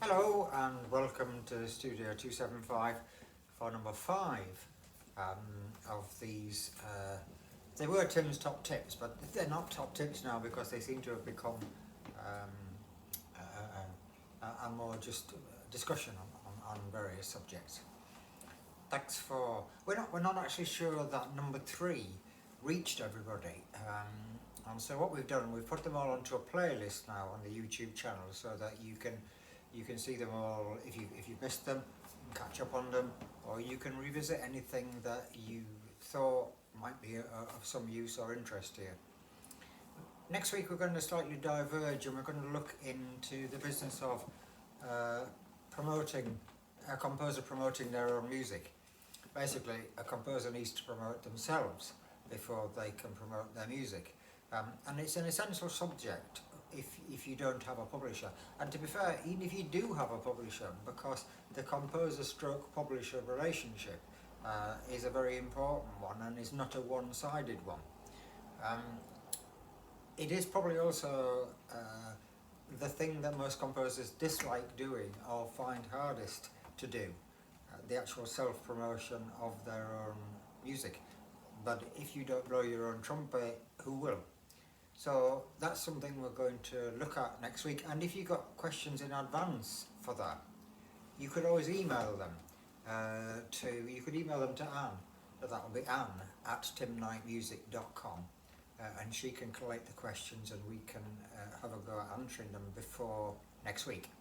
Hello and welcome to Studio 275 for number 5 of these. They were Tim's top tips, but they're not top tips now because they seem to have become a more just discussion on various subjects. Thanks for. We're not actually sure that number 3 reached everybody. And so what we've done, we've put them all onto a playlist now on the YouTube channel so that you can see them all if you've missed them, catch up on them, or you can revisit anything that you thought might be of some use or interest here. Next week we're going to slightly diverge and we're going to look into the business of promoting a composer promoting their own music. Basically, a composer needs to promote themselves before they can promote their music. And it's an essential subject if you don't have a publisher. And to be fair, even if you do have a publisher, because the composer stroke publisher relationship is a very important one and is not a one-sided one. It is probably also the thing that most composers dislike doing or find hardest to do, the actual self-promotion of their own music. But if you don't blow your own trumpet, who will? So that's something we're going to look at next week. And if you've got questions in advance for that, you could always email them you could email them to Anne. That will be anne@timknightmusic.com, and she can collate the questions and we can have a go at answering them before next week.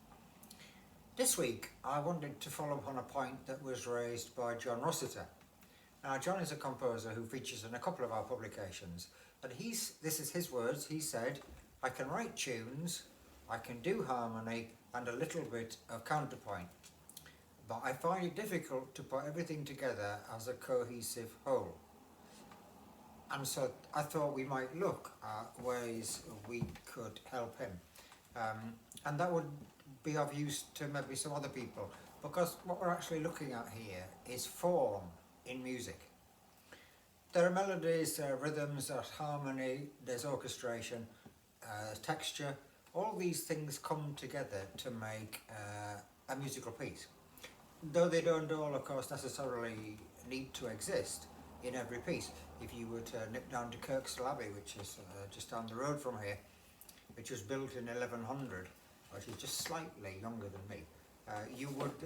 This week I wanted to follow up on a point that was raised by John Rossiter. Now, John is a composer who features in a couple of our publications, and this is his words. He said, "I can write tunes, I can do harmony and a little bit of counterpoint, but I find it difficult to put everything together as a cohesive whole." And so I thought we might look at ways we could help him. And that would be of use to maybe some other people, because what we're actually looking at here is form in music. There are melodies, there are rhythms, there's harmony, there's orchestration, texture. All these things come together to make a musical piece. Though they don't all, of course, necessarily need to exist in every piece. If you were to nip down to Kirkstall Abbey, which is just down the road from here, which was built in 1100, which is just slightly younger than me, you would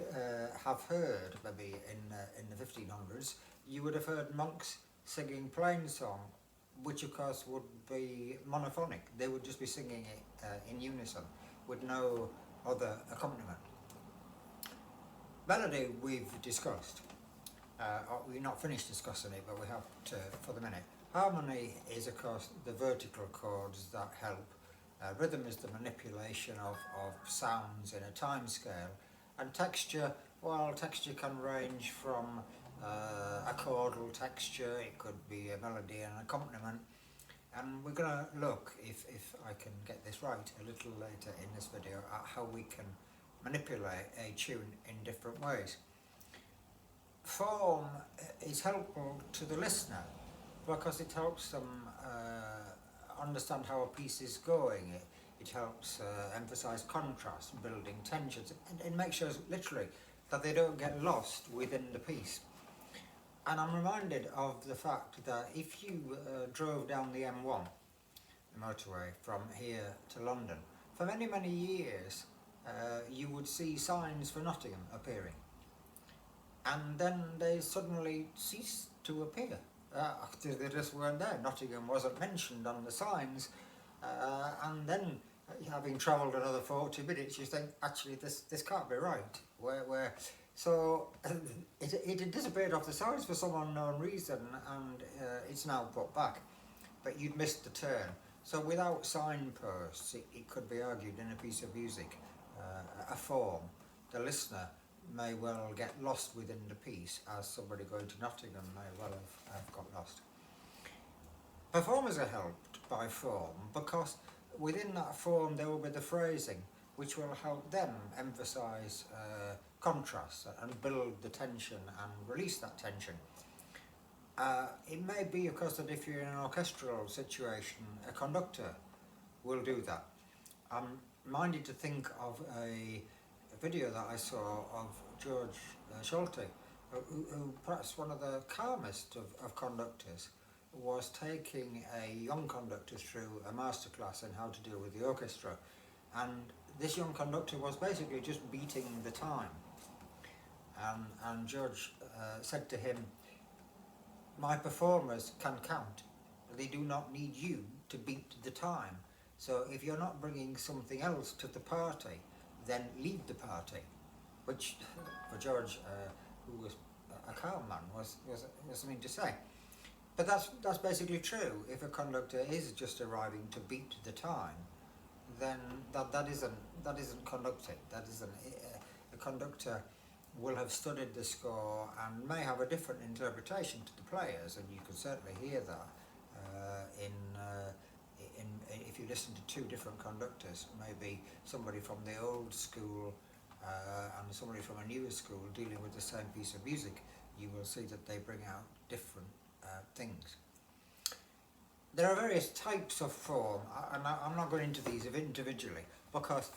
have heard, maybe in the 1500s, you would have heard monks singing plain song, which of course would be monophonic. They would just be singing it in unison with no other accompaniment. Melody we've discussed. We're not finished discussing it, but we have to for the minute. Harmony is of course the vertical chords that help. Rhythm is the manipulation of sounds in a time scale. And texture, well, texture can range from a chordal texture, it could be a melody and an accompaniment. And we're going to look, if I can get this right, a little later in this video at how we can manipulate a tune in different ways. Form is helpful to the listener because it helps them understand how a piece is going. It helps emphasize contrast, building tensions, and it makes sure literally that they don't get lost within the piece. And I'm reminded of the fact that if you drove down the M1, the motorway, from here to London, for many, many years you would see signs for Nottingham appearing. And then they suddenly ceased to appear. They just weren't there. Nottingham wasn't mentioned on the signs, and then having travelled another 40 minutes, you think, actually, this can't be right. So it had disappeared off the signs for some unknown reason, and it's now put back. But you'd missed the turn. So without signposts, it could be argued in a piece of music, a form, the listener may well get lost within the piece, as somebody going to Nottingham may well have got lost. Performers are helped by form because within that form there will be the phrasing, which will help them emphasise contrast and build the tension and release that tension. It may be, of course, that if you're in an orchestral situation, a conductor will do that. I'm minded to think of a video that I saw of George Schulte, who perhaps one of the calmest of conductors, was taking a young conductor through a masterclass in how to deal with the orchestra, and this young conductor was basically just beating the time, and George said to him, "My performers can count, they do not need you to beat the time, so if you're not bringing something else to the party, then leave the party," which for George, who was a calm man, was something to say. But that's basically true. If a conductor is just arriving to beat the time, then that isn't conducting. That isn't a conductor will have studied the score and may have a different interpretation to the players, and you can certainly hear that if you listen to two different conductors, maybe somebody from the old school and somebody from a newer school dealing with the same piece of music, you will see that they bring out different things. There are various types of form, and I'm not going into these individually because,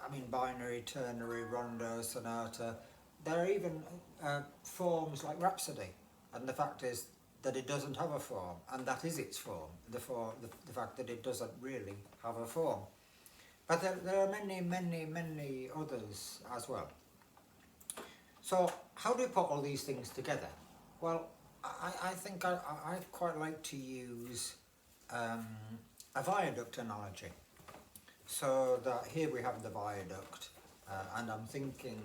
I mean, binary, ternary, rondo, sonata. There are even forms like rhapsody, and the fact is that it doesn't have a form, and that is its form, the fact that it doesn't really have a form. But there are many others as well. So how do we put all these things together? Well, I think I'd quite like to use a viaduct analogy. So that here we have the viaduct, and I'm thinking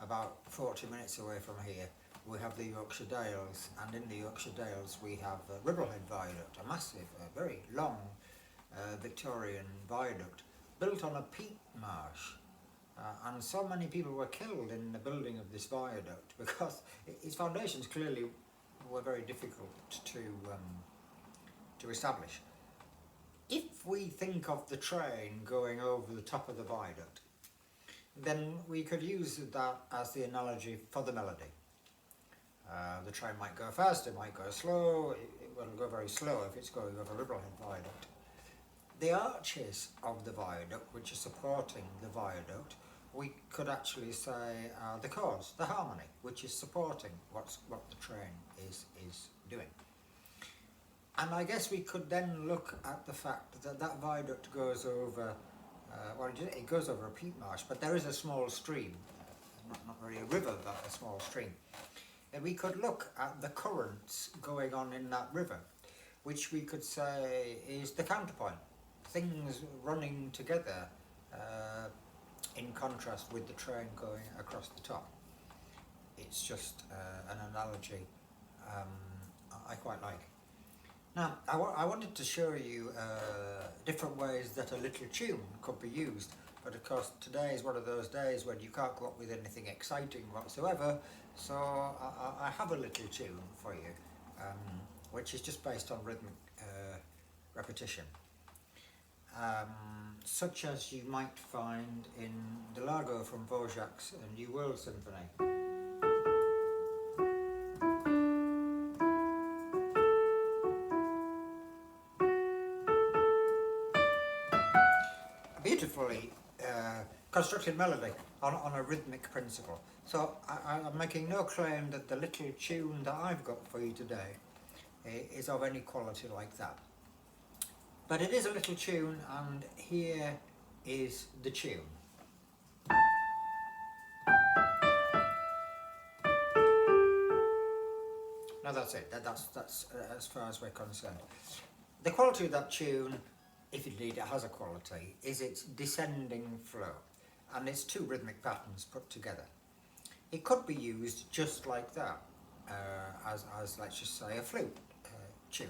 about 40 minutes away from here we have the Yorkshire Dales, and in the Yorkshire Dales we have Ribblehead Viaduct, a massive, very long Victorian viaduct built on a peat marsh. And so many people were killed in the building of this viaduct because its foundations clearly were very difficult to establish. If we think of the train going over the top of the viaduct, then we could use that as the analogy for the melody. The train might go fast, it might go slow, it will go very slow if it's going over Ribblehead Viaduct. The arches of the viaduct, which are supporting the viaduct, we could actually say the chords, the harmony, which is supporting what the train is doing. And I guess we could then look at the fact that that viaduct goes over, well, it goes over a peat marsh, but there is a small stream, not really a river, but a small stream. And we could look at the currents going on in that river, which we could say is the counterpoint, things running together in contrast with the train going across the top. It's just an analogy I quite like. Now, I wanted to show you different ways that a little tune could be used, but of course today is one of those days when you can't come up with anything exciting whatsoever, so I have a little tune for you, which is just based on rhythmic repetition, such as you might find in the Largo from Dvorak's New World Symphony. Beautifully constructed melody on a rhythmic principle. So I'm making no claim that the little tune that I've got for you today is of any quality like that. But it is a little tune, and here is the tune. Now that's it, that's as far as we're concerned. The quality of that tune, if indeed it has a quality, is its descending flow, and its two rhythmic patterns put together. It could be used just like that, as let's just say a flute tune.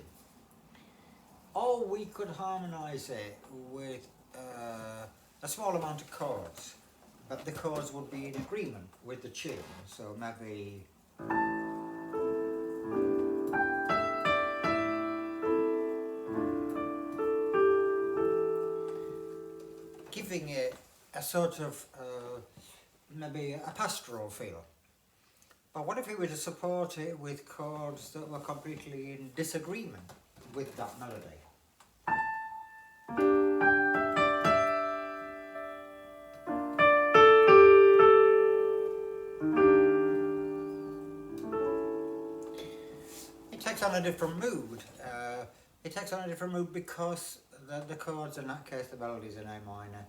Or we could harmonise it with a small amount of chords, but the chords would be in agreement with the tune, so maybe giving it a sort of maybe a pastoral feel. But what if we were to support it with chords that were completely in disagreement with that melody? takes on a different mood. It takes on a different mood because the chords, in that case the melody is in A minor,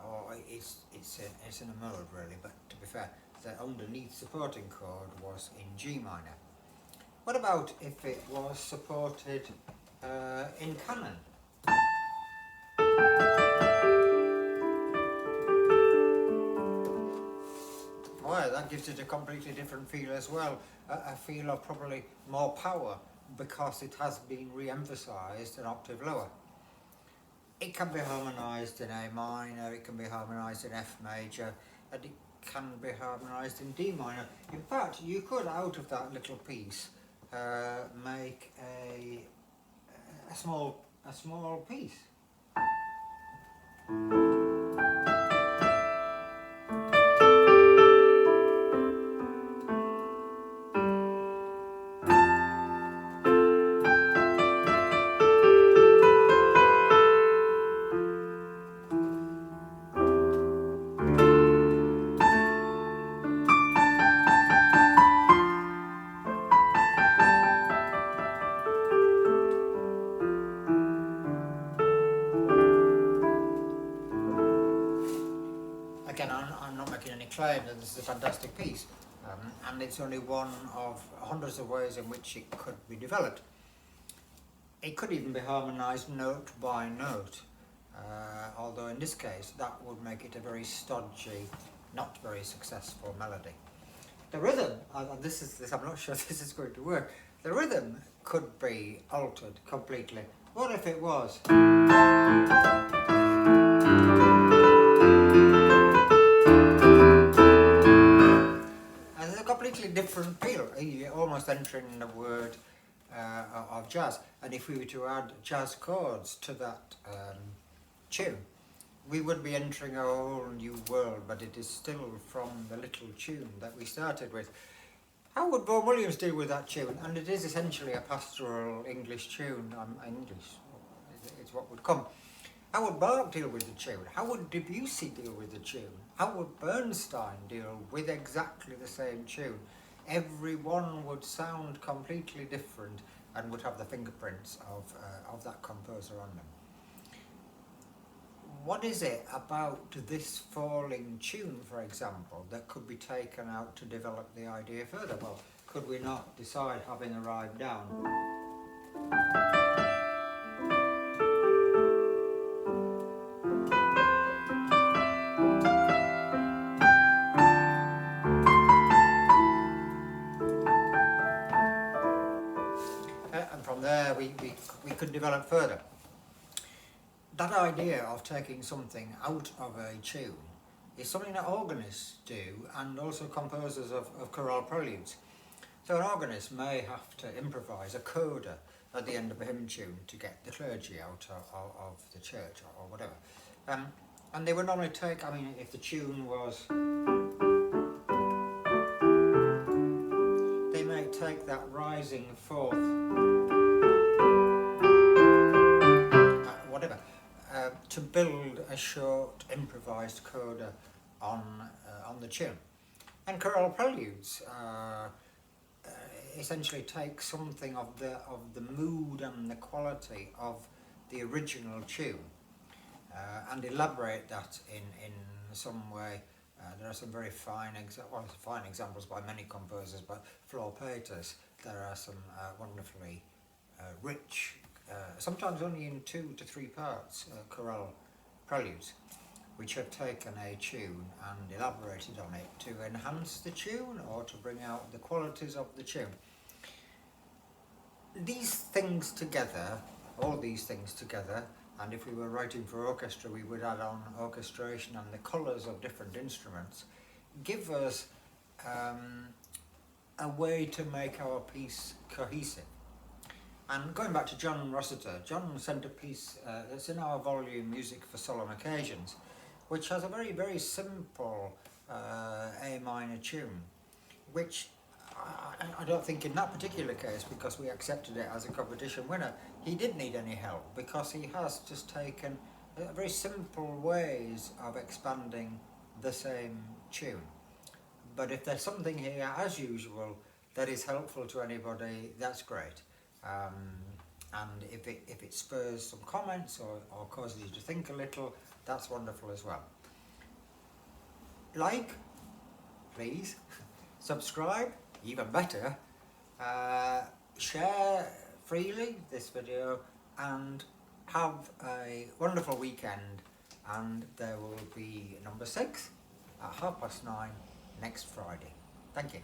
or it's in a mode really, but to be fair, the underneath supporting chord was in G minor. What about if it was supported in canon? Well, that gives it a completely different feel as well, a feel of probably more power because it has been re-emphasised an octave lower. It can be harmonised in A minor, it can be harmonised in F major, and it can be harmonised in D minor. In fact, you could, out of that little piece, make a small piece. Again, I'm not making any claim that this is a fantastic piece, and it's only one of hundreds of ways in which it could be developed. It could even be harmonised note by note, although in this case that would make it a very stodgy, not very successful melody. The rhythm, I'm not sure this is going to work, the rhythm could be altered completely. What if it was? Completely different feel, you're almost entering the word of jazz, and if we were to add jazz chords to that tune, we would be entering a whole new world, but it is still from the little tune that we started with. How would Vaughan Williams deal with that tune? And it is essentially a pastoral English tune, English, it's what would come. How would Bach deal with the tune? How would Debussy deal with the tune? How would Bernstein deal with exactly the same tune? Every one would sound completely different and would have the fingerprints of that composer on them. What is it about this falling tune, for example, that could be taken out to develop the idea further? Well, could we not decide, having arrived down, and from there we could develop further. That idea of taking something out of a tune is something that organists do, and also composers of chorale preludes. So an organist may have to improvise a coda at the end of a hymn tune to get the clergy out of the church or whatever. And they would normally take, if the tune was, they may take that rising fourth, to build a short improvised coda on the tune. And chorale preludes essentially take something of the mood and the quality of the original tune and elaborate that in some way. There are some very fine examples by many composers, but Flor Peters, there are some wonderfully rich, sometimes only in 2 to 3 parts, chorale preludes, which have taken a tune and elaborated on it to enhance the tune or to bring out the qualities of the tune. These things together, all these things together, and if we were writing for orchestra we would add on orchestration and the colours of different instruments, give us a way to make our piece cohesive. And going back to John Rossiter, John sent a piece that's in our volume Music for Solemn Occasions, which has a very, very simple A minor tune, which I don't think in that particular case, because we accepted it as a competition winner, he didn't need any help, because he has just taken very simple ways of expanding the same tune. But if there's something here, as usual, that is helpful to anybody, that's great. And if it spurs some comments or causes you to think a little, that's wonderful as well. Like, please, subscribe, even better, share freely this video, and have a wonderful weekend. And there will be number 6 at 9:30 next Friday. Thank you.